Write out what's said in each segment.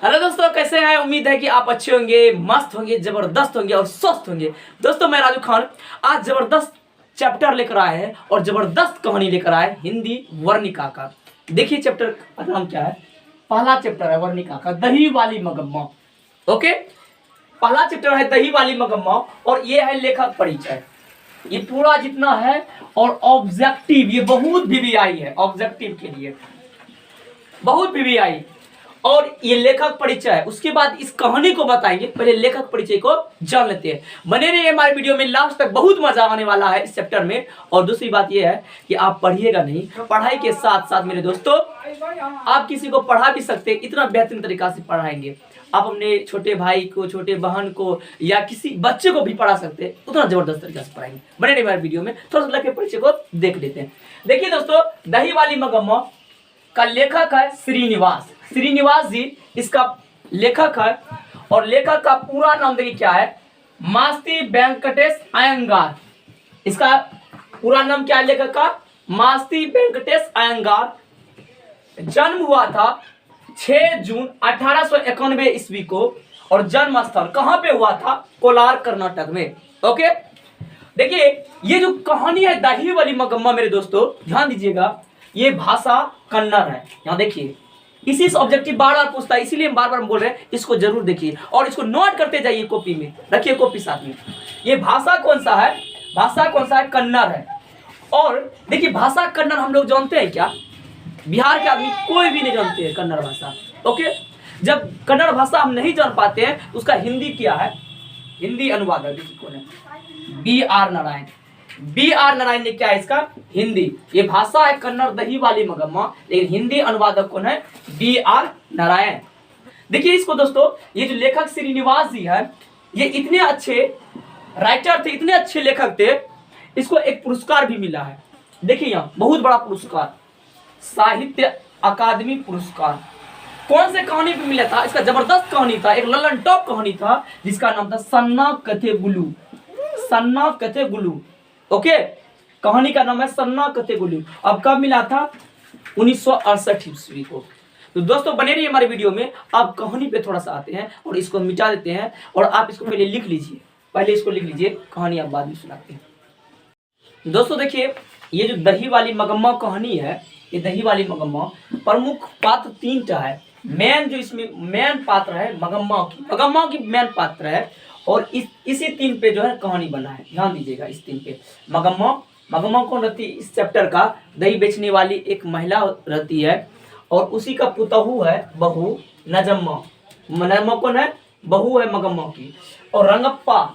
Hello दोस्तों, कैसे हैं? उम्मीद है कि आप अच्छे होंगे, मस्त होंगे, जबरदस्त होंगे और स्वस्थ होंगे। दोस्तों, मैं राजू खान आज जबरदस्त चैप्टर लेकर आए हैं और जबरदस्त कहानी लेकर आए हिंदी वर्णिका का। देखिए चैप्टर का नाम क्या है। पहला चैप्टर है वर्णिका का, दही वाली मगम्मा। ओके, पहला चैप्टर है दही वाली मगम्मा और ये है लेखक परिचय। ये पूरा जितना है और ऑब्जेक्टिव, ये बहुत वीवीआई है ऑब्जेक्टिव के लिए, बहुत वीवीआई। और ये लेखक परिचय है। उसके बाद इस कहानी को बताएंगे, पहले लेखक परिचय को जान लेते हैं। बने रहिए हमारे वीडियो में, लास्ट तक बहुत मजा आने वाला है इस चैप्टर में। और दूसरी बात ये है कि आप पढ़िएगा नहीं, पढ़ाई के साथ साथ मेरे दोस्तों आप किसी को पढ़ा भी सकते हैं। इतना बेहतरीन तरीका से पढ़ाएंगे। आप अपने छोटे भाई को, छोटे बहन को या किसी बच्चे को भी पढ़ा सकते हैं, उतना जबरदस्त तरीके से पढ़ाएंगे। बने रहिए हमारे वीडियो में, थोड़ा सा लेखक परिचय को देख लेते हैं। देखिए दोस्तों, दही वाली मगम्मा का लेखक है श्रीनिवास। श्रीनिवास जी इसका लेखक है और लेखक का पूरा नाम देखिए क्या है, मास्ती वेंकटेश अयंगार। इसका पूरा नाम क्या है लेखक का, मास्ती वेंकटेश अयंगार। जन्म हुआ था 6 जून 1891 ईस्वी को और जन्म स्थल कहां पे हुआ था, कोलार कर्नाटक में। ओके, देखिए ये जो कहानी है दही वाली मगम्मा, मेरे दोस्तों ध्यान दीजिएगा, ये भाषा कन्नड़ है। यहाँ देखिए, इसी से ऑब्जेक्टिव बार बार पूछता है, इसीलिए हम बार बार बोल रहे हैं इसको जरूर देखिए और इसको नोट करते जाइए, कॉपी में रखिए, कॉपी साथ में। ये भाषा कौन सा है, भाषा कौन सा है, कन्नड़ है। और देखिए भाषा कन्नड़ हम लोग जानते हैं क्या, बिहार के आदमी कोई भी नहीं जानते हैं कन्नड़ भाषा। ओके, जब कन्नड़ भाषा हम नहीं जान पाते हैं तो उसका हिंदी क्या है, हिंदी अनुवादक देखिए कौन है, B.R. नारायण। B.R. नारायण ने क्या है इसका हिंदी। ये भाषा है कन्नड़ दही वाली मगम्मा, लेकिन हिंदी अनुवादक कौन है, B.R. नारायण। देखिए इसको दोस्तों, ये जो लेखक श्रीनिवास जी है, ये इतने अच्छे राइटर थे, इतने अच्छे लेखक थे, इसको एक पुरस्कार भी मिला है। देखिए यहाँ बहुत बड़ा पुरस्कार, साहित्य अकादमी पुरस्कार। कौन से कहानी पे मिला था, इसका जबरदस्त कहानी था, एक ललन टॉप कहानी था जिसका नाम था सन्ना कथे गुलू। सन्ना कथे गुलू, ओके, कहानी का नाम है सन्ना कथे गुलू। अब कब मिला था, 1968 ईस्वी को। तो दोस्तों बने रहिए हमारे वीडियो में। आप कहानी पे थोड़ा सा आते हैं और इसको मिटा देते हैं और आप इसको पहले लिख लीजिए, पहले इसको लिख लीजिए, कहानी आप बाद में सुनाते हैं। दोस्तों देखिए, ये जो दही वाली मगम्मा कहानी है, ये दही वाली मगम्मा प्रमुख पात्र 3टा है। मेन जो इसमें मेन पात्र है मगम्मा की मेन पात्र है और इसी 3 पे जो है कहानी बना है। ध्यान दीजिएगा इस 3 पे। मगम्मा कौन रहती है इस चैप्टर का, दही बेचने वाली एक महिला रहती है और उसी का पुतहू है बहू नजम्मा। नजम्मा कौन है, बहू है मगम्मा की। और रंगप्पा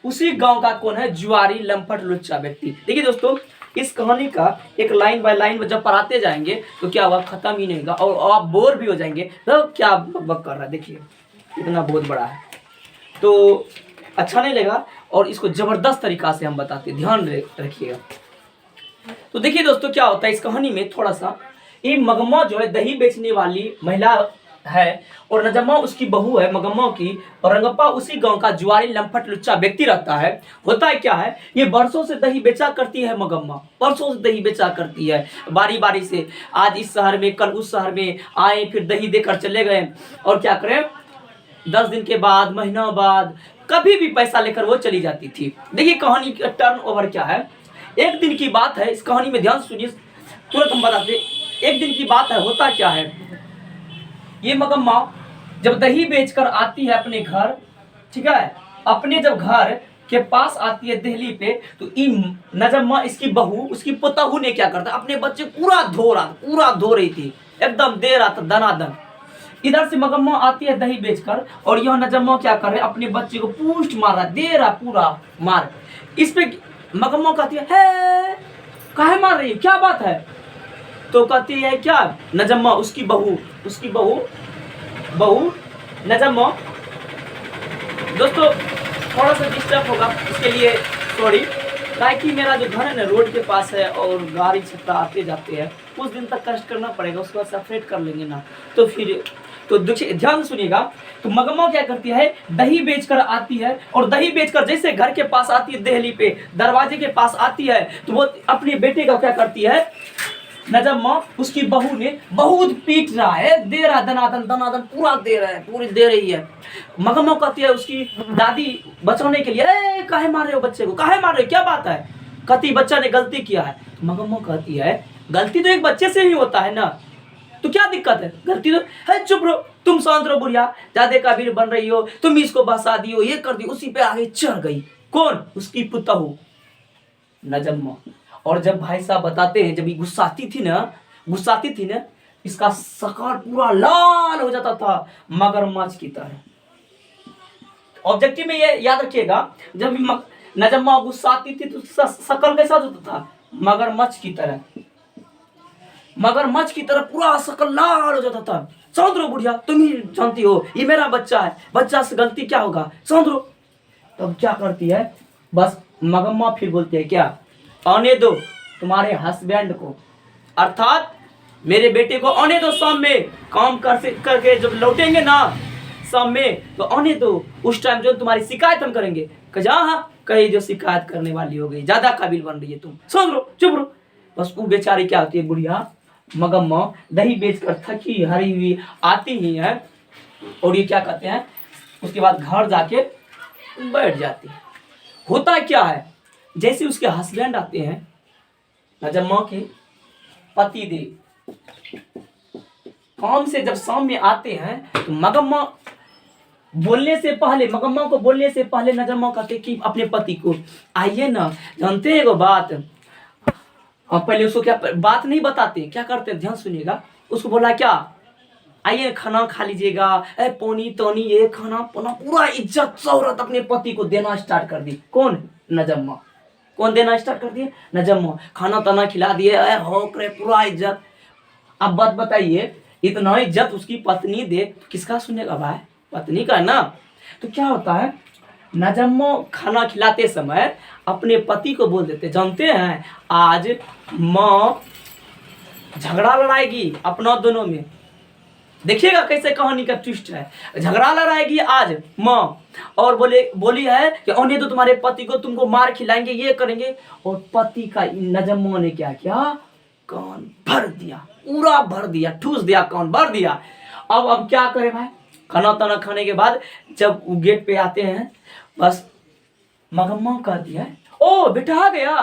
उसी गांव का कौन है, जुआरी लंपट लुच्चा व्यक्ति। देखिए दोस्तों, इस कहानी का एक लाइन बाय लाइन जब पढ़ाते जाएंगे तो क्या हुआ, खत्म ही नहीं होगा और आप बोर भी हो जाएंगे। तो क्या बक कर रहा है, देखिए इतना बहुत बड़ा है तो अच्छा नहीं लगेगा और इसको जबरदस्त तरीका से हम बताते हैं, ध्यान रखिएगा। तो देखिए दोस्तों क्या होता है इस कहानी में, थोड़ा सा ये मगम्मा जो है दही बेचने वाली महिला है और नजम्मा उसकी बहू है मगम्मा की, और रंगप्पा उसी गांव का जुआरी लंपट लुच्चा व्यक्ति रहता है। होता है क्या है, ये बरसों से दही बेचा करती है मगम्मा, बरसों से दही बेचा करती है, बारी बारी से, आज इस शहर में कल उस शहर में आए, फिर दही देकर चले गए और क्या करें, 10 दिन के बाद, महीना बाद, कभी भी पैसा लेकर वो चली जाती थी। देखिए कहानी का टर्न ओवर क्या है। एक दिन की बात है, इस कहानी में ध्यान सुनिए, तुरंत हम बताते। एक दिन की बात है, होता क्या है, ये मगम्मा जब दही बेचकर आती है अपने घर, ठीक है, अपने जब घर के पास आती है दिल्ली पे, तो नजम्मा इसकी बहू, उसकी पुतहू ने क्या करता, अपने बच्चे पूरा धो रही थी, एकदम दे रहा था दनादन। इधर से मगम्मा आती है दही बेचकर और यह नजम्मा क्या कर रहे, अपने बच्चे को पूष्ट मार रहा, दे रहा पूरा मार। इस पे मगम्मा कहती है काहे मार रही है, क्या बात है, तो कहती है क्या नजम्मा, उसकी बहू नजम्मा। दोस्तों थोड़ा सा डिस्टर्ब होगा, इसके लिए सॉरी, ताकि मेरा जो घर है ना रोड के पास है और गाड़ी छत्ता आते जाते हैं, कुछ दिन तक कष्ट करना पड़ेगा, उसके बाद सेपरेट कर लेंगे ना, तो फिर तो ध्यान सुनिएगा। तो मगम्मा क्या करती है, दही बेचकर आती है और दही बेचकर जैसे घर के पास आती है, दिल्ली पे दरवाजे के पास आती है, तो वो अपने बेटे का क्या करती है, नजम्मा उसकी बहू ने बहुत पीट रहा है, दे रहा है दनादन दनादन पूरा दे रहा है, पूरी दे रही है। मगम्मा कहती है उसकी दादी बचाने के लिए, ए काहे मार रहे हो बच्चे को, काहे मार रहे हो, क्या बात है? कहती बच्चा ने गलती किया है। मगम्मा कहती है गलती तो एक बच्चे से ही होता है ना, तो क्या दिक्कत है, गलती तो है। चुप रहो, तुम शांत रहो बुढ़िया, ज्यादा काबिल बन रही हो, तुम इसको बसा दी हो, ये कर दी। उसी पे आगे चढ़ गई। कौन? उसकी पुतहू नजम्मा। और जब भाई साहब बताते हैं, जब ये गुस्साती थी ना, इसका शक्ल पूरा लाल हो जाता था मगरमच्छ की तरह। ऑब्जेक्टिव में ये याद रखिएगा, जब नजम्मा गुस्साती थी तो शक्ल कैसा होता था? मगरमच्छ की तरह, मगरमच्छ की तरह पूरा शक्ल लाल हो जाता था। शांत रहो बुढ़िया, तुम ही जानती हो ये मेरा बच्चा है, बच्चा से गलती क्या होगा, शांत रहो। तब क्या करती है, बस मगम्मा फिर बोलती है क्या, आने दो तुम्हारे हस्बैंड को, अर्थात मेरे बेटे को आने दो, शाम में काम करके जब लौटेंगे ना शाम में, तो आने दो, उस टाइम जो तुम्हारी शिकायत हम करेंगे। हाँ कहीं जो शिकायत करने वाली हो गई, ज्यादा काबिल बन रही है तुम, समझ लो, चुप रहो। बस वो बेचारी क्या होती है बुढ़िया मगम्मा, दही बेचकर थकी हरी हुई आती ही है, और ये क्या कहते हैं, उसके बाद घर जाके बैठ जाती है। होता क्या है, जैसे उसके हस्बैंड आते हैं, नजम्मा के पति देव काम से जब शाम में आते हैं, तो मगम्मा को बोलने से पहले नजम्मा कहते कि अपने पति को, आइए ना, जानते हैं वो बात, और पहले उसको क्या बात नहीं बताते, क्या करते हैं, ध्यान सुनिएगा। उसको बोला क्या, आइए खाना खा लीजिएगा, पानी तोनी ये खाना पना, पूरा इज्जत शोहरत अपने पति को देना स्टार्ट कर दी। कौन? नजम्मा। कौन देना स्टार्ट कर दिए? नजम्मा। खाना ताना खिला दिए, हो करे पूरा इज्जत। अब बात बताइए, इतना इज्जत उसकी पत्नी दे तो किसका सुनेगा भाई? पत्नी का ना। तो क्या होता है, नजम्मा खाना खिलाते समय अपने पति को बोल देते, जानते हैं आज माँ झगड़ा लड़ाएगी अपना दोनों में। देखिएगा कैसे कहानी का ट्विस्ट है, झगड़ा लड़ाएगी आज माँ, और बोली है कि आने तो तुम्हारे पति को, तुमको मार खिलाएंगे, ये करेंगे। और पति का नजम्मा ने क्या किया, कान भर दिया, पूरा भर दिया, ठूस दिया, कान भर दिया। अब क्या करे भाई, खाना ताना खाने के बाद जब वो गेट पे आते हैं, बस मगम्मा कह दिया, ओ बेटा आ गया,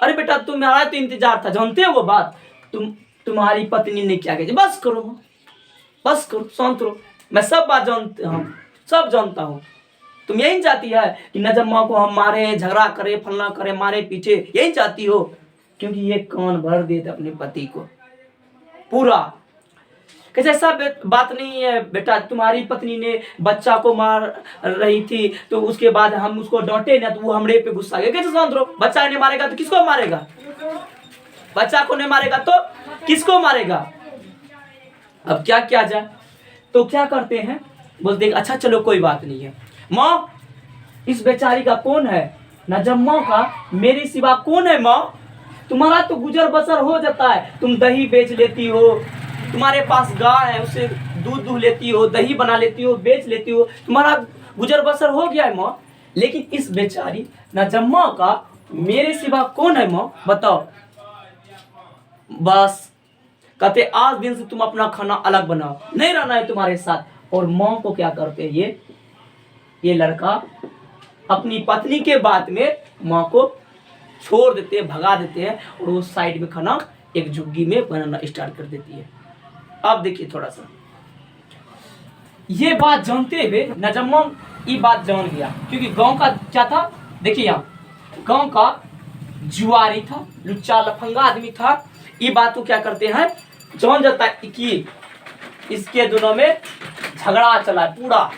अरे बेटा तुम्हारा तो इंतजार था, जानते हो वो बात, तुम्हारी पत्नी ने क्या किया, बस करो माँ, बस करो, शांत रहो, मैं सब बात जानता हूँ, सब जानता हूँ। तुम यही चाहती है कि नजम्मा को हम मारे, झगड़ा करे, फलना करे, मारे पीछे, यही चाहती हो, क्योंकि ये कान भर देते अपने पति को पूरा। कैसे सब बात नहीं है बेटा, तुम्हारी पत्नी ने बच्चा को मार रही थी, तो उसके बाद हम उसको डांटे ना, तो वो हमरे पे गुस्सा गया। कैसे शांत रहो, बच्चा नहीं मारेगा तो किसको मारेगा, बच्चा को नहीं मारेगा तो किसको मारेगा। अब क्या किया जाए, तो क्या करते हैं, बोलते हैं अच्छा चलो कोई बात नहीं है माँ, इस बेचारी का कौन है, नजम्मा का मेरे सिवा कौन है माँ, तुम्हारा तो गुजर बसर हो जाता है, तुम दही बेच लेती हो, तुम्हारे पास गाय है, उससे दूध लेती हो, दही बना लेती हो, बेच लेती हो, तुम्हारा गुजर बसर हो गया है माँ। लेकिन इस बेचारी नजम्मा का मेरे सिवा कौन है माँ, बताओ। बस कहते आज दिन से तुम अपना खाना अलग बनाओ, नहीं रहना है तुम्हारे साथ। और माँ को क्या करते हैं, ये लड़का अपनी पत्नी के बात में माँ को छोड़ देते हैं, भगा देते हैं, और वो साइड में खाना एक झुग्गी में बनाना स्टार्ट कर देती है। अब देखिए थोड़ा सा, ये बात जानते हुए नजम्मा ये बात जान गया, क्योंकि गांव का क्या था, देखिए यहाँ गांव का जुआरी था, लुच्चा लफंगा आदमी था। ये बात को क्या करते हैं, जान जाता है कि इसके दोनों में झगड़ा चला है, पूरा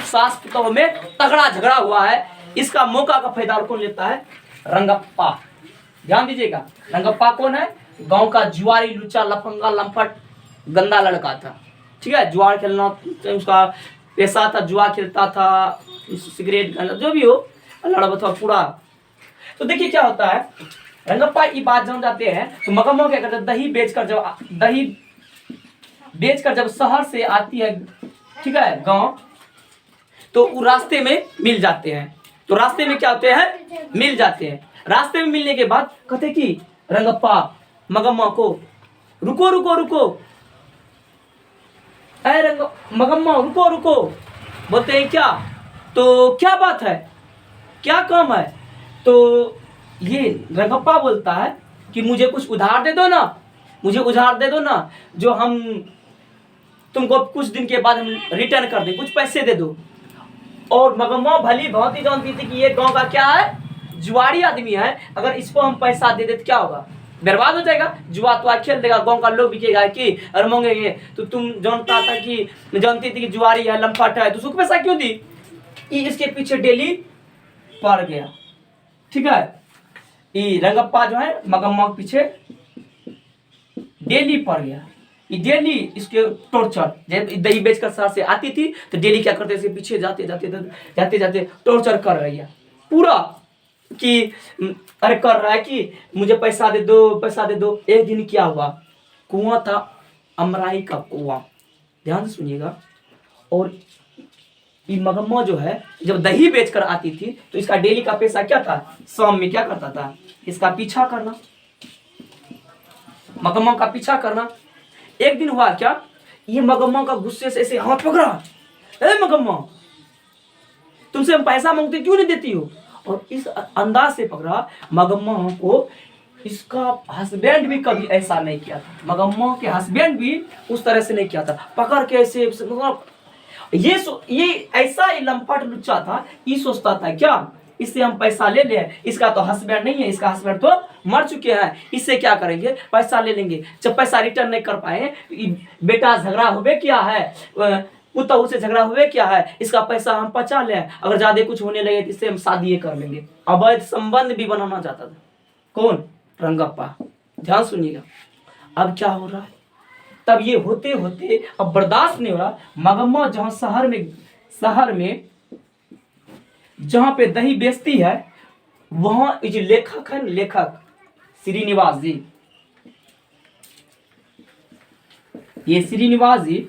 सास पुतोह में तगड़ा झगड़ा हुआ है। इसका मौका का फायदा कौन लेता है, रंगप्पा। ध्यान दीजिएगा, रंगप्पा कौन है, गांव का जुआरी लुच्चा लफंगा लंपट गंदा लड़का था, ठीक है। जुआ खेलना उसका पैसा था, जुआ खेलता था, सिगरेट जो भी हो लड़ा था पूरा। तो देखिए क्या होता है, रंगप्पा ये बात जान जाते हैं, तो मगम्मा क्या करते हैं, दही बेचकर जब शहर से आती है, ठीक है, गांव, तो वो रास्ते में मिल जाते हैं। तो रास्ते में क्या होते हैं, मिल जाते हैं। रास्ते में मिलने के बाद कहते कि रंगप्पा मगम्मा को रुको रुको रुको, अरे मगम्मा रुको रुको। बोलते हैं क्या? तो क्या बात है, क्या काम है? तो ये रंगप्पा बोलता है कि मुझे कुछ उधार दे दो ना, मुझे उधार दे दो ना, जो हम तुमको कुछ दिन के बाद हम रिटर्न कर दें, कुछ पैसे दे दो। और मगम्मा भली बहुत ही जानती थी कि ये गांव का क्या है, जुआरी आदमी है, अगर इसको हम पैसा दे दे तो क्या होगा, बर्बाद हो जाएगा, जुआ तो खेल देगा, गांव का लोग बिकेगा कि और मांगेंगे। तो तुम जानता था कि जानती थी कि जुआरी है, लंपट है, तो उसको पैसा क्यों दी? इसके पीछे डेली पड़ गया, ठीक है। ये रंगप्पा जो है मगम्मा के पीछे डेली पड़ गया, ये डेली इसके टॉर्चर, दही बेचकर शहर से आती थी तो डेली क्या करते, इसके पीछे जाते जाते जाते जाते टॉर्चर कर रही है पूरा, कि अरे कर रहा है कि मुझे पैसा दे दो, पैसा दे दो। एक दिन क्या हुआ, कुआं था, अमराई का कुआं, ध्यान से सुनिएगा। और ये मगम्मा जो है जब दही बेचकर आती थी तो इसका डेली का पैसा क्या था, शाम में क्या करता था, इसका पीछा करना, मगम्मा का पीछा करना। एक दिन हुआ क्या, ये मगम्मा का गुस्से से ऐसे हाथ पकड़ा, ए मगम्मा तुमसे हम पैसा मांगते क्यों नहीं देती हो? और इस अंदाज से पकड़ा मगम्मा को, इसका हस्बैंड भी कभी ऐसा नहीं किया था, मगम्मा के हस्बैंड भी उस तरह से नहीं किया था, पकड़ के ऐसे मतलब ये ऐसा ही लंपट लुच्चा था, ये सोचता था क्या इससे हम पैसा ले ले, इसका तो हस्बैंड नहीं है, इसका हस्बैंड तो मर चुके हैं, इससे क्या करेंगे, पैसा ले लेंगे। जब पैसा रिटर्न नहीं कर पाए, बेटा झगड़ा हुए क्या है, पुतहू से झगड़ा हुए क्या है, इसका पैसा हम पचा ले, अगर ज्यादा कुछ होने लगे तो इससे हम शादी कर लेंगे। अवैध संबंध भी बनाना चाहता था कौन, रंगप्पा। ध्यान सुनिएगा अब क्या हो रहा है। तब ये होते होते अब बर्दाश्त नहीं हो रहा, मगम्मा जहां शहर में जहां पे दही बेचती है, वहां जो लेखक है, लेखक श्रीनिवास जी, ये श्रीनिवास जी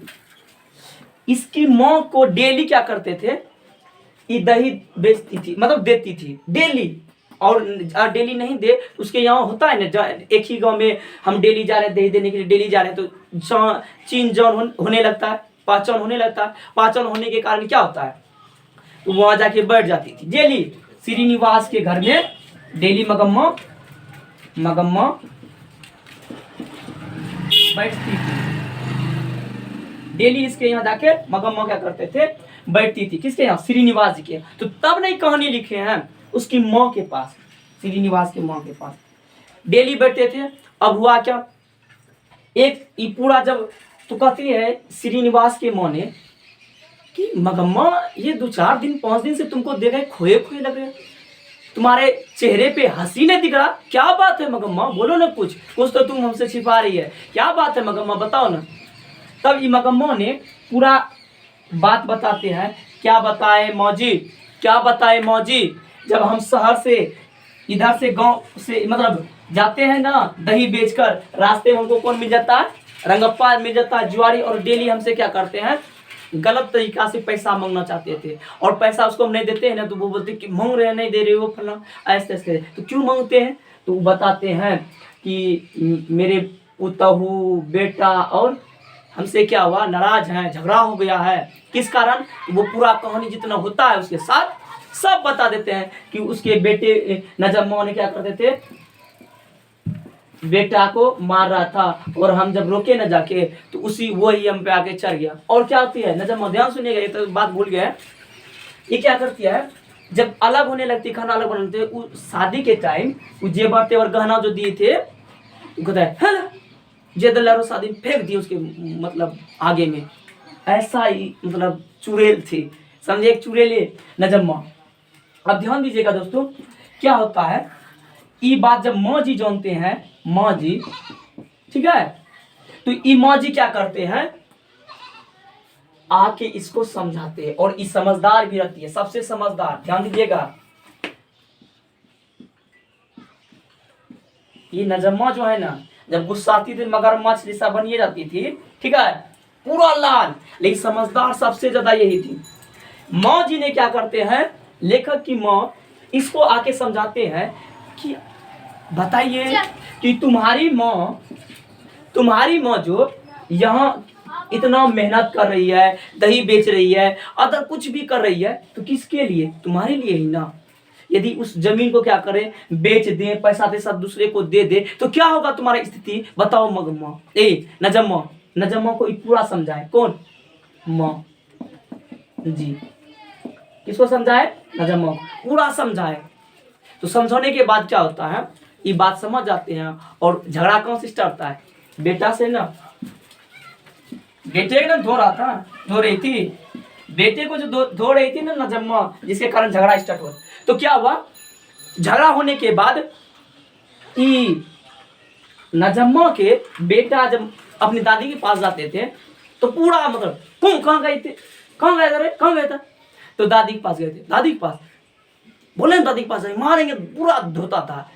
इसकी मां को डेली क्या करते थे, ये दही बेचती थी, मतलब देती थी डेली। और डेली नहीं दे, उसके यहाँ होता है ना, एक ही गांव में हम डेली जा रहे हैं दही देने के लिए, डेली जा रहे हैं तो चीन जौन होने लगता है, पाचन होने लगता है, पाचन होने के कारण क्या होता है, तो वहां जाके बैठ जाती थी डेली श्रीनिवास के घर में, डेली मगम्मा बैठती थी, डेली इसके यहाँ जाके मगम्मा क्या करते थे, बैठती थी, किसके यहाँ, श्रीनिवास जी के। तो तब नहीं कहानी लिखे हैं, उसकी माँ के पास, श्रीनिवास की माँ के पास डेली बैठते थे। अब हुआ क्या, एक ये पूरा जब तो कहती है श्रीनिवास के माँ ने कि मगम्मा ये 2-4 दिन 5 दिन से तुमको देख रहे खोए खोए लग रहे, तुम्हारे चेहरे पे हंसी नहीं दिख रहा, क्या बात है मगम्मा, बोलो ना, कुछ तो तुम हमसे छिपा रही है, क्या बात है मगम्मा, बताओ ना। तब ये मगम्मा ने पूरा बात बताते हैं, क्या बताए मौजी, क्या बताए मौजी, जब हम शहर से इधर से गांव से मतलब जाते हैं ना दही बेचकर, रास्ते में हमको कौन मिल जाता है, रंगप्पा मिल जाता है जुआरी, और डेली हमसे क्या करते हैं, गलत तरीका से पैसा मांगना चाहते थे, और पैसा उसको हम नहीं देते हैं ना तो वो बोलते कि मांग रहे हैं, नहीं दे रहे हो फला, ऐसे ऐसे। तो क्यों मांगते हैं, तो वो बताते हैं कि मेरे पुतहू बेटा और हमसे क्या हुआ, नाराज हैं, झगड़ा हो गया है, किस कारण, तो वो पूरा कहानी जितना होता है उसके साथ सब बता देते हैं कि उसके बेटे नजम्मा ने क्या करते थे, बेटा को मार रहा था, और हम जब रोके न जाके तो उसी वही हम पे आके चढ़ गया। और क्या होती है नजम्मा, ध्यान सुनिएगा, ये तो बात भूल गया है, ये क्या करती है, जब अलग होने लगती, खाना अलग बनाते, शादी के टाइम वो जेवर तेवर गहना जो दिए थे, कहता है जेदलारो शादी फेंक दिए उसके मतलब आगे में, ऐसा ही मतलब चुड़ैल थी, समझे, एक चुड़ैले नजम्मा। अब ध्यान दीजिएगा दोस्तों, क्या होता है, ये बात जब माँ जी जानते हैं, माँ जी, ठीक है, तो ये माँ जी क्या करते हैं, आके इसको समझाते हैं, और ये समझदार भी रहती है, सबसे समझदार, ध्यान दीजिएगा। ये नजम्मा जो है ना, जब गुस्सा आती थी मगरमच्छ जैसा बनिए जाती थी, ठीक है, पूरा लाल, लेकिन समझदार सबसे ज्यादा यही थी। माँ जी ने क्या करते हैं, लेखक की माँ इसको आके समझाते हैं कि बताइए कि तुम्हारी माँ तुम्हारी माँ जो यहाँ इतना मेहनत कर रही है, दही बेच रही है, अदर कुछ भी कर रही है, तो किसके लिए? तुम्हारे लिए ही ना। यदि उस जमीन को क्या करें, बेच दें, पैसा दे सब दूसरे को दे दे, तो क्या होगा तुम्हारी स्थिति? बताओ मगम्मा, नजम्मा, नजम्मा को पूरा समझाए। कौन? माँ जी। किसको समझाए? नजम्मा को पूरा समझाए। तो समझाने के बाद क्या होता है, ये बात समझ जाते हैं। और झगड़ा कौन से स्टार्ट होता है? बेटा से ना। बेटे ना धो रहा था, धो रही थी, बेटे को जो धो रही थी ना नजम्मा, जिसके कारण झगड़ा स्टार्ट हुआ। तो क्या हुआ, झगड़ा होने के बाद नजम्मा के बेटा जब अपनी दादी के पास जाते थे तो पूरा मतलब कहाँ गए थे, कहाँ गए थे, कहाँ गए थे? तो दादी के पास गए थे। दादी के पास बोले ना, दादी के पास मारेंगे, पूरा धोता था।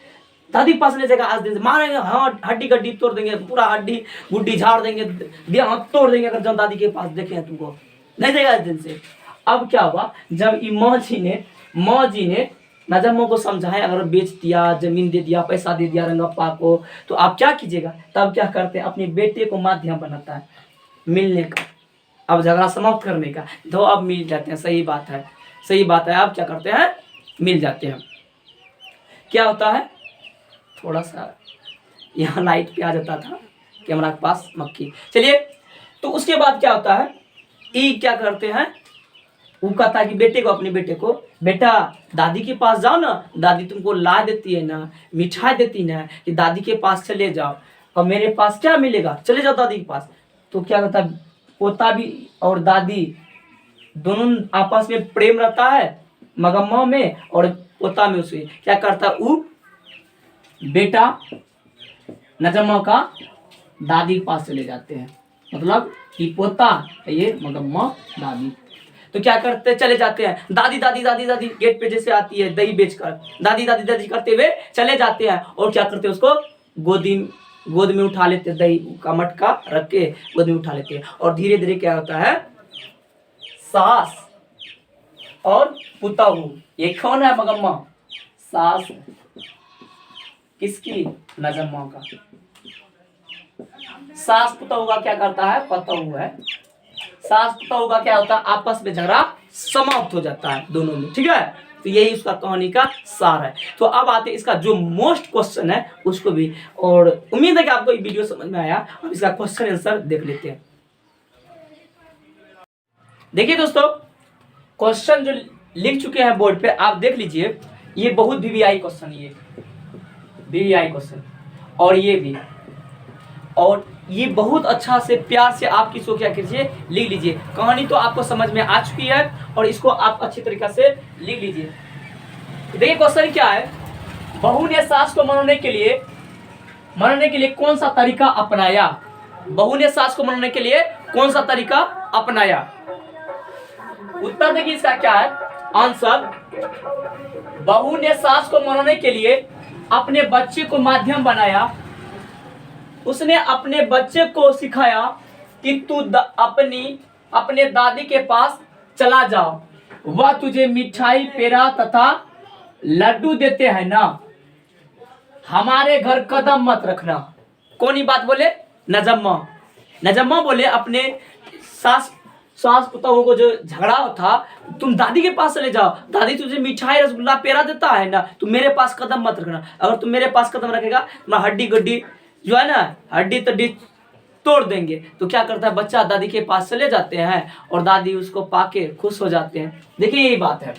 दादी के पास ले जाएगा, आज दिन से मारेंगे, हाँ हड्डी गड्डी तोड़ देंगे, पूरा हड्डी गुड्डी झाड़ देंगे, दिया हाथ तोड़ देंगे अगर जब दादी के पास देखे तुमको, नहीं देगा इस दिन से। अब क्या हुआ, जब माँ जी ने नजम्मा को समझाया, अगर बेच दिया, जमीन दे दिया, पैसा दे दिया रंगप्पा को, तो आप क्या कीजिएगा? तब क्या करते हैं, अपने बेटे को माध्यम बनाता है मिलने का, अब झगड़ा समाप्त करने का। तो अब मिल जाते हैं, सही बात है, सही बात है। अब क्या करते हैं, मिल जाते हैं। क्या होता है, थोड़ा सा यहाँ लाइट पे आ जाता था कैमरा के पास मक्खी। चलिए, तो उसके बाद क्या होता है, क्या करते हैं, वो कहता है कि बेटे को, अपने बेटे को, बेटा दादी के पास जाओ ना, दादी तुमको ला देती है ना, मिठाई देती ना, कि दादी के पास चले जाओ। और मेरे पास क्या मिलेगा, चले जाओ दादी के पास। तो क्या कहता है, पोता भी और दादी दोनों आपस में प्रेम रहता है, मगम्मा में और पोता में। उसे क्या करता है, वो बेटा नजम्मा का दादी के पास चले जाते हैं, मतलब कि पोता ये मगम्मा दादी। तो क्या करते, चले जाते हैं, दादी दादी दादी दादी गेट पे जैसे आती है दही बेचकर, दादी दादी दादी करते हुए चले जाते हैं। और क्या करते हैं, उसको गोद में उठा लेते, दही का मटका रख के गोद में उठा लेते हैं। और धीरे धीरे क्या होता है, सास और पुतहू, ये कौन है मगम्मा? सास किसकी? नजम्मा का। सास पुतहू का क्या करता है, पतहू है, सास पुतहू का क्या होता है, आपस में झगड़ा समाप्त हो जाता है दोनों में, ठीक है। तो यही उसका कहानी का सार है। तो अब आते हैं इसका जो मोस्ट क्वेश्चन है उसको भी, और उम्मीद है कि आपको ये वीडियो समझ में आया। अब इसका क्वेश्चन आंसर देख लेते हैं। देखिए दोस्तों, क्वेश्चन जो लिख चुके हैं बोर्ड पे, आप देख लीजिए, ये बहुत वीवीआई क्वेश्चन, ये वीवीआई क्वेश्चन, और ये भी, और ये बहुत अच्छा से प्यार से आप किसको क्या कीजिए, लिख लीजिए। कहानी तो आपको समझ में आ चुकी है, और इसको आप अच्छी तरीके से लिख लीजिए। देखिए क्वेश्चन क्या है, बहू ने सास को मनाने के लिए कौन सा तरीका अपनाया? बहू ने सास को मनाने के लिए कौन सा तरीका अपनाया? उत्तर देखिए इसका क्या है, आंसर, बहू ने सास को मनाने के लिए अपने बच्चे को माध्यम बनाया। उसने अपने बच्चे को सिखाया कि तू अपने दादी के पास चला जाओ, वह तुझे मिठाई, पेड़ा तथा लड्डू देते हैं ना, हमारे घर कदम मत रखना। कौन ही बात बोले? नजम्मा बोले अपने सास पुतहू को जो झगड़ा था, तुम दादी के पास चले जाओ, दादी तुझे मिठाई रसगुल्ला पेड़ा देता है ना, तुम मेरे पास कदम मत रखना। अगर तुम मेरे पास कदम रखेगा, तुम्हारा हड्डी गड्डी जो है ना, हड्डी तड्डी तोड़ देंगे। तो क्या करता है, बच्चा दादी के पास चले जाते हैं और दादी उसको पाके खुश हो जाते हैं। देखिए यही बात है,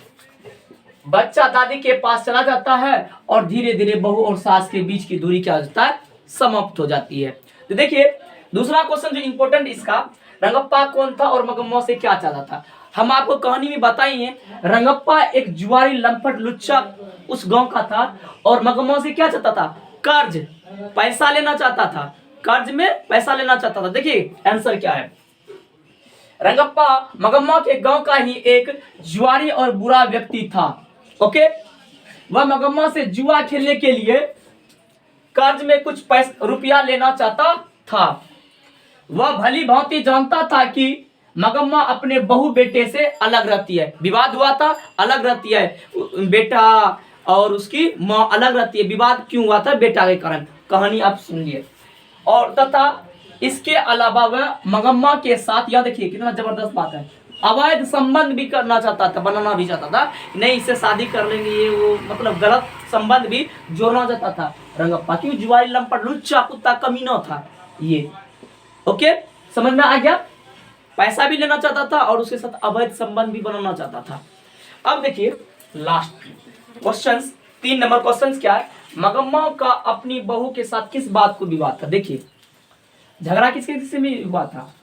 बच्चा दादी के पास चला जाता है और धीरे धीरे बहू और सास के बीच की दूरी क्या हो जाता है, समाप्त हो जाती है। तो देखिए दूसरा क्वेश्चन जो इंपॉर्टेंट इसका, रंगप्पा कौन था और मगम्मा से क्या चाहता था? हम आपको कहानी में बताई है, रंगप्पा एक जुआरी लंपट लुच्चा उस गांव का था, और मगम्मा से क्या चाहता था, कर्ज पैसा लेना चाहता था, कर्ज में पैसा लेना चाहता था। देखिए आंसर क्या है, रंगप्पा मगम्मा के गांव का ही एक जुआरी और बुरा व्यक्ति था। ओके, वह मगम्मा से जुआ खेलने के लिए कर्ज में कुछ रुपया लेना चाहता था। वह भली भांति जानता था कि मगम्मा अपने बहू बेटे से अलग रहती है, विवाद हुआ था, अलग रहती है, बेटा और उसकी माँ अलग रहती है। विवाद क्यों हुआ था? बेटा के कारण। कहानी आप सुनिए। और तथा इसके अलावा वह मगम्मा के साथ, यह देखिए कितना जबरदस्त बात है, अवैध संबंध भी करना चाहता था, बनाना भी चाहता था, नहीं इससे शादी कर लेंगे ये वो, मतलब गलत संबंध भी जोड़ना चाहता था रंगप्पा, क्योंकि जुआरी लंपट लुच्चा कुत्ता कमीना था ये। ओके, समझ में आ गया। पैसा भी लेना चाहता था और उसके साथ अवैध संबंध भी बनाना चाहता था। अब देखिए लास्ट क्वेश्चन, 3 नंबर क्वेश्चन क्या है, मगम्मा का अपनी बहू के साथ किस बात को विवाद था। देखिए झगड़ा किसके में हुआ था,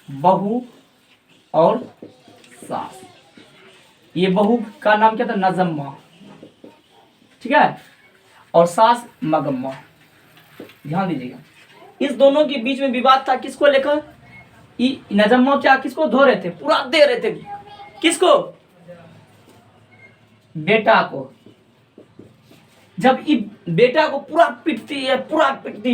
बहू और सास। ये बहू का नाम क्या था, नजम्मा, ठीक है, और सास मगम्मा। ध्यान दीजिएगा, इस दोनों के बीच में विवाद था किसको लेकर, नजम्मा क्या किसको धो रहे थे, पूरा दे रहे थे, किसको, बेटा को। जब बेटा को पूरा पिटती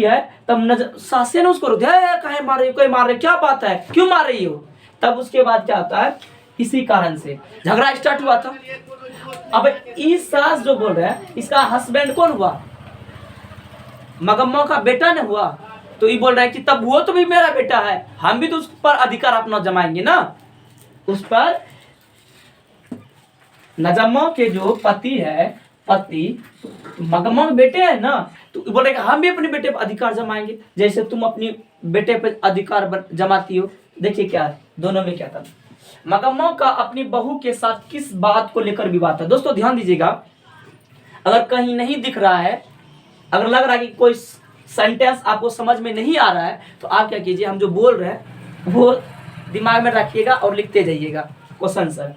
है तब सासे ने उसको रोक दिया, काहे मार रही हो, कोई मार रहे, क्या बात है, क्यों मार रही हो। तब उसके बाद क्या होता है, इसी कारण से झगड़ा स्टार्ट हुआ था। अब इस सास जो बोल रहा है, इसका हस्बैंड कौन हुआ, मगम्मा का बेटा ने हुआ। तो ये बोल रहा है कि तब वो तो भी मेरा बेटा है, हम भी तो उस पर अधिकार अपना जमाएंगे ना। उस पर नजम्मा के जो पति है, पति मगम्मा के बेटे है ना, तो बोल रहे कि हम भी अपने बेटे पर अधिकार जमाएंगे, जैसे तुम अपनी बेटे पर अधिकार जमाती हो। देखिए क्या है, दोनों में क्या था। मगम्मा का अपनी बहू के साथ किस बात को लेकर विवाद था। दोस्तों ध्यान दीजिएगा, अगर कहीं नहीं दिख रहा है, अगर लग रहा है कि कोई सेंटेंस आपको समझ में नहीं आ रहा है, तो आप क्या कीजिए, हम जो बोल रहे हैं वो दिमाग में रखिएगा और लिखते जाइएगा क्वेश्चन सर।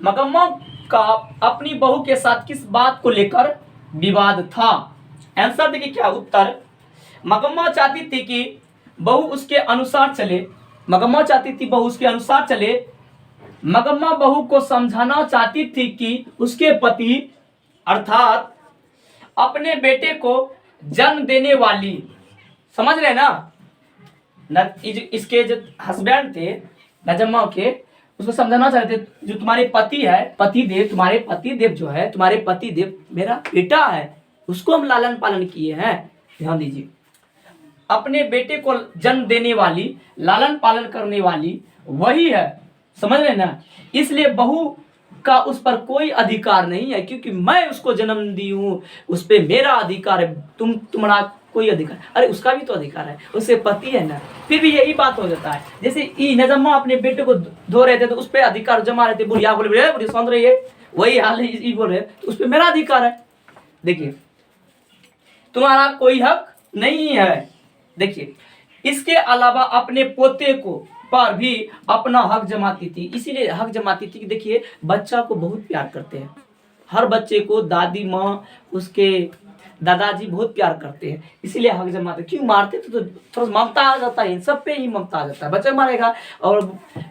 मगम्मा का अपनी बहू के साथ किस बात को लेकर विवाद था। आंसर देखिए क्या उत्तर, मगम्मा चाहती थी कि बहू उसके अनुसार चले, मगम्मा चाहती थी बहू उसके अनुसार चले। मगम्मा बहू को समझाना चाहती थी कि उसके पति अर्थात अपने बेटे को जन्म देने वाली, समझ रहे ना, इसके जो हस्बैंड थे नजम्मा के, उसको समझाना चाहते थे जो तुम्हारे पति है, पतिदेव, तुम्हारे पतिदेव जो है, तुम्हारे पतिदेव मेरा बेटा है, उसको हम लालन पालन किए हैं। ध्यान दीजिए, अपने बेटे को जन्म देने वाली, लालन पालन करने वाली वही है, समझ रहे ना। इसलिए बहू का उस पर कोई अधिकार नहीं है, क्योंकि मैं उसको जन्म दी हूं, उस पर मेरा अधिकार है, तुम्हारा कोई अधिकार, अरे उसका भी तो अधिकार है, उससे पति है ना। फिर भी यही बात हो जाता है, जैसे नजम्मा अपने बेटे को धो रहे थे तो उस पर अधिकार जमा रहे थे, बुढ़िया बोले बुढ़िया समझ रही है, वही हाल है, बोल रहे तो उस पर मेरा अधिकार है। देखिए तुम्हारा कोई हक नहीं है। देखिए इसके अलावा अपने पोते को पर भी अपना हक जमाती थी, इसीलिए हक जमाती थी कि देखिए बच्चा को बहुत प्यार करते हैं, हर बच्चे को दादी माँ, उसके दादाजी बहुत प्यार करते हैं, इसीलिए हक जमाते। क्यों मारते तो थोड़ा ममता आ जाता है, इन सब पे ही ममता आ जाता है। बच्चा मारेगा और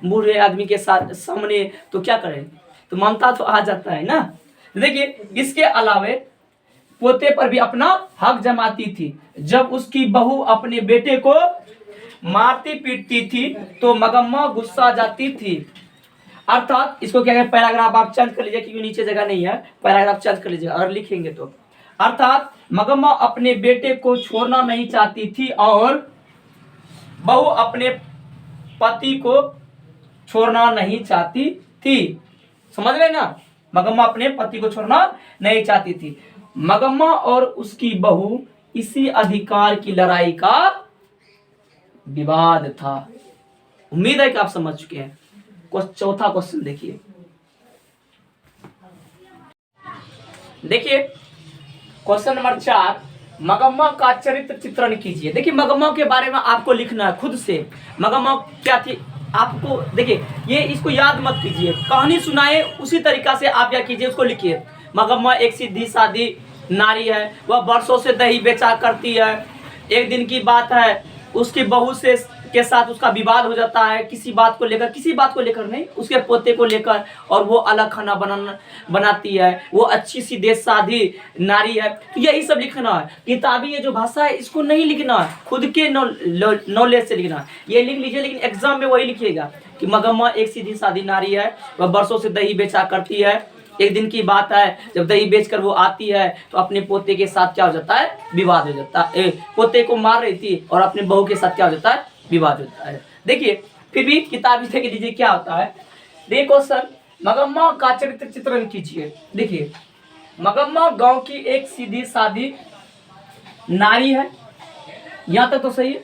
बूढ़े आदमी के साथ सामने तो क्या करें, तो ममता तो आ जाता है ना। देखिए इसके अलावा पोते पर भी अपना हक जमाती थी। जब उसकी बहू अपने बेटे को मारती पीटती थी तो मगम्मा गुस्सा जाती थी। अर्थात इसको क्या है, पैराग्राफ आप चेंज कर लीजिए क्योंकि नीचे जगह नहीं है, पैराग्राफ चेंज कर लीजिए अगर लिखेंगे तो। अर्थात मगम्मा अपने बेटे को छोड़ना नहीं चाहती थी और बहू अपने पति को छोड़ना नहीं चाहती थी, समझ रहे ना। मगम्मा अपने पति को छोड़ना नहीं चाहती थी। मगम्मा और उसकी बहू इसी अधिकार की लड़ाई का विवाद था। उम्मीद है कि आप समझ चुके हैं। चौथा क्वेश्चन देखिए, क्वेश्चन नंबर 4, मगम्मा का चरित्र चित्रण कीजिए। देखिए मगम्मा के बारे में आपको लिखना है खुद से, मगम्मा क्या थी आपको। देखिए ये इसको याद मत कीजिए, कहानी सुनाए उसी तरीका से आप क्या कीजिए, उसको लिखिए। मगम्मा एक सीधी सादी नारी है, वह वर्षों से दही बेचा करती है। एक दिन की बात है, उसकी बहू से के साथ उसका विवाद हो जाता है किसी बात को लेकर नहीं, उसके पोते को लेकर, और वो अलग खाना बनाती है, वो अच्छी सी देश साधी नारी है। तो यही सब लिखना है। किताबी ये जो भाषा है इसको नहीं लिखना है, खुद के नॉलेज से लिखना है। ये लिख लीजिए, लेकिन एग्जाम में वही लिखिएगा कि मगम्मा एक सीधी सादी नारी है, वह वर्षों से दही बेचा करती है। एक दिन की बात है, जब दही बेचकर वो आती है तो अपने पोते के साथ क्या हो जाता है, विवाद हो जाता है। पोते को मार रही थी और अपने बहू के साथ क्या हो जाता है, विवाद होता है। देखिए फिर भी किताब देख लीजिए क्या होता है। देखो सर, मगम्मा का चरित्र चित्रण कीजिए। देखिए मगम्मा गांव की एक सीधी सादी नारी है, यहाँ तक तो सही है।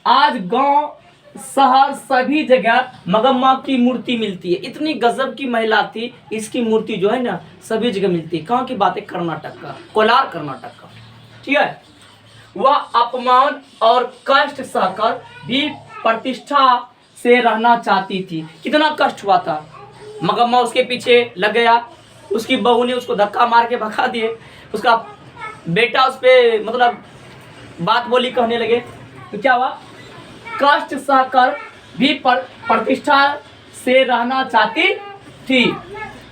आज गांव शहर सभी जगह मगम्मा की मूर्ति मिलती है। इतनी गजब की महिला थी, इसकी मूर्ति जो है ना सभी जगह मिलती है। कहाँ की बात है, कर्नाटक का, कोलार कर्नाटक का, ठीक है। वह अपमान और कष्ट सहकर भी प्रतिष्ठा से रहना चाहती थी। कितना कष्ट हुआ था, मगम्मा उसके पीछे लग गया, उसकी बहू ने उसको धक्का मार के भगा दिए, उसका बेटा उस पे मतलब बात बोली कहने लगे, तो क्या हुआ, कष्ट सहकर भी प्रतिष्ठा से रहना चाहती थी।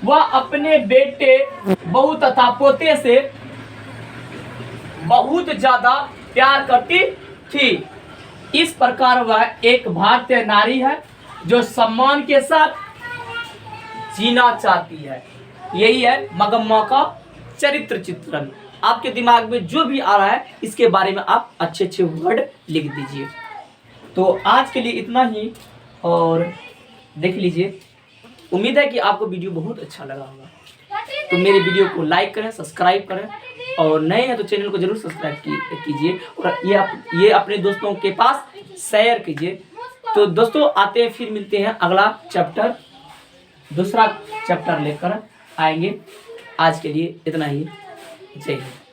वह अपने बेटे बहू तथा पोते से बहुत ज्यादा प्यार करती थी। इस प्रकार वह एक भारतीय नारी है जो सम्मान के साथ जीना चाहती है। यही है मगम्मा का चरित्र चित्रण। आपके दिमाग में जो भी आ रहा है इसके बारे में आप अच्छे अच्छे वर्ड लिख दीजिए। तो आज के लिए इतना ही, और देख लीजिए, उम्मीद है कि आपको वीडियो बहुत अच्छा लगा होगा। तो मेरे वीडियो को लाइक करें, सब्सक्राइब करें, और नए हैं तो चैनल को जरूर सब्सक्राइब कीजिए, और ये अपने दोस्तों के पास शेयर कीजिए। तो दोस्तों आते हैं, फिर मिलते हैं अगला चैप्टर, दूसरा चैप्टर लेकर आएंगे। आज के लिए इतना ही, जय हिंद।